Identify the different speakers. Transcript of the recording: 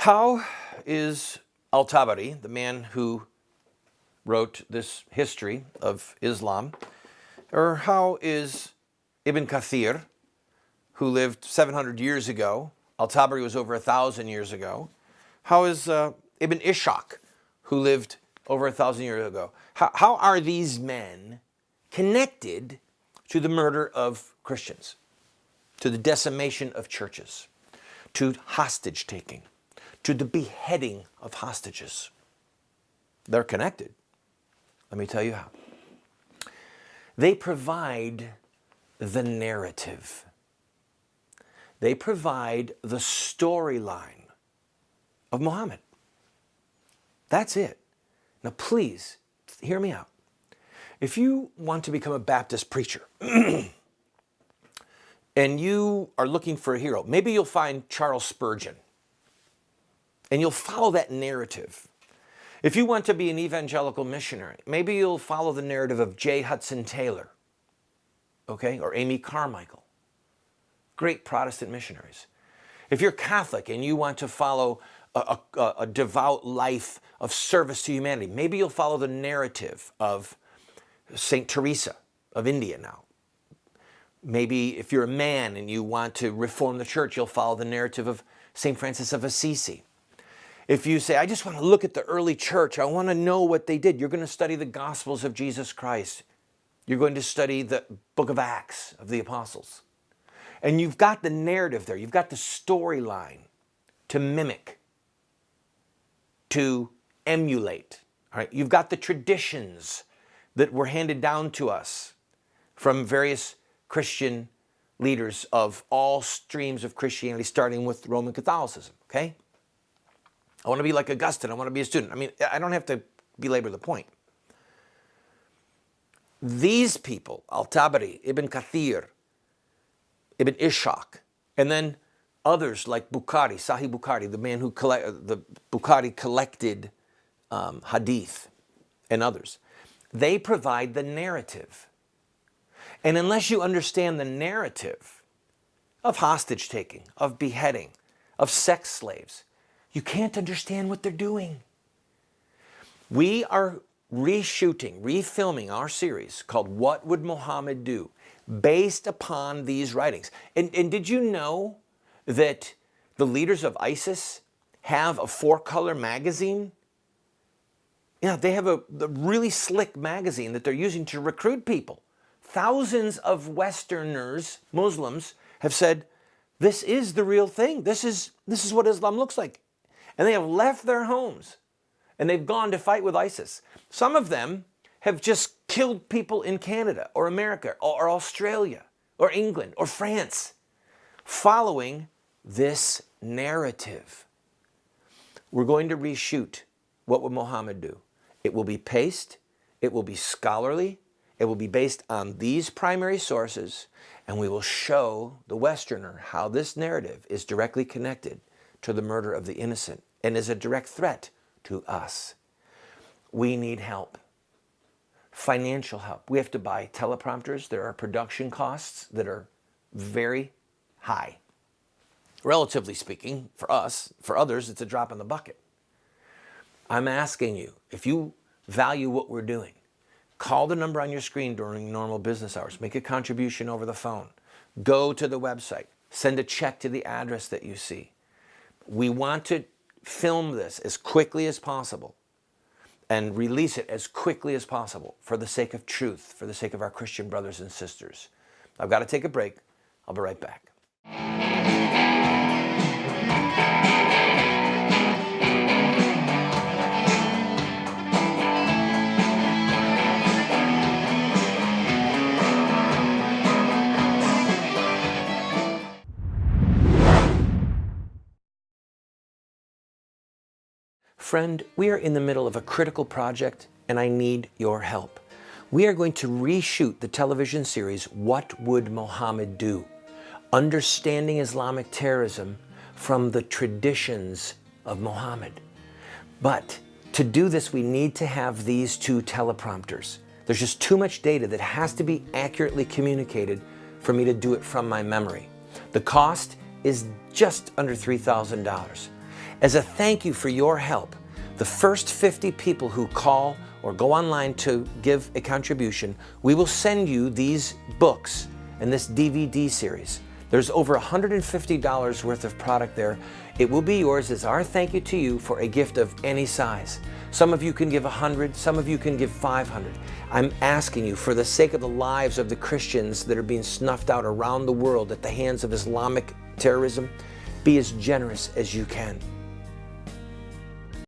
Speaker 1: How is al-Tabari, the man who wrote this history of Islam, or how is Ibn Kathir, who lived 700 years ago, al-Tabari was over 1,000 years ago, how is Ibn Ishaq, who lived over 1,000 years ago, how are these men connected to the murder of Christians, to the decimation of churches, to hostage taking, to the beheading of hostages? They're connected. Let me tell you how. They provide the narrative. They provide the storyline of Muhammad. That's it. Now please, hear me out. If you want to become a Baptist preacher, and you are looking for a hero, maybe you'll find Charles Spurgeon, and you'll follow that narrative. If you want to be an evangelical missionary, maybe you'll follow the narrative of J. Hudson Taylor, okay, or Amy Carmichael, great Protestant missionaries. If you're Catholic and you want to follow a devout life of service to humanity, maybe you'll follow the narrative of St. Teresa of India now. Maybe if you're a man and you want to reform the church, you'll follow the narrative of St. Francis of Assisi. If you say, I just want to look at the early church, I want to know what they did, you're going to study the Gospels of Jesus Christ. You're going to study the book of Acts of the Apostles. And you've got the narrative there. You've got the storyline to mimic, to emulate. All right? You've got the traditions that were handed down to us from various Christian leaders of all streams of Christianity, starting with Roman Catholicism, okay? I want to be like Augustine. I want to be a student. I mean, I don't have to belabor the point. These people, al-Tabari, Ibn Kathir, Ibn Ishaq, and then others like Bukhari, Sahih Bukhari, the man who Bukhari collected hadith, and others. They provide the narrative. And unless you understand the narrative of hostage taking, of beheading, of sex slaves, you can't understand what they're doing. We are reshooting, refilming our series called What Would Muhammad Do? Based upon these writings. And did you know that the leaders of ISIS have a 4-color magazine? Yeah, they have a really slick magazine that they're using to recruit people. Thousands of Westerners, Muslims, have said, this is the real thing. This is what Islam looks like. And they have left their homes and they've gone to fight with ISIS. Some of them have just killed people in Canada or America or Australia or England or France following this narrative. We're going to reshoot What Would Muhammad Do? It will be paced, it will be scholarly, it will be based on these primary sources, and we will show the Westerner how this narrative is directly connected to the murder of the innocent and is a direct threat to us. We need help. Financial help. We have to buy teleprompters. There are production costs that are very high. Relatively speaking, for us, for others, it's a drop in the bucket. I'm asking you, if you value what we're doing, call the number on your screen during normal business hours. Make a contribution over the phone. Go to the website. Send a check to the address that you see. We want to film this as quickly as possible and release it as quickly as possible for the sake of truth, for the sake of our Christian brothers and sisters. I've got to take a break. I'll be right back. Friend, we are in the middle of a critical project and I need your help. We are going to reshoot the television series, What Would Muhammad Do? Understanding Islamic terrorism from the traditions of Muhammad. But to do this, we need to have these 2 teleprompters. There's just too much data that has to be accurately communicated for me to do it from my memory. The cost is just under $3,000. As a thank you for your help, the first 50 people who call or go online to give a contribution, we will send you these books and this DVD series. There's over $150 worth of product there. It will be yours as our thank you to you for a gift of any size. Some of you can give 100, some of you can give 500. I'm asking you, for the sake of the lives of the Christians that are being snuffed out around the world at the hands of Islamic terrorism, be as generous as you can.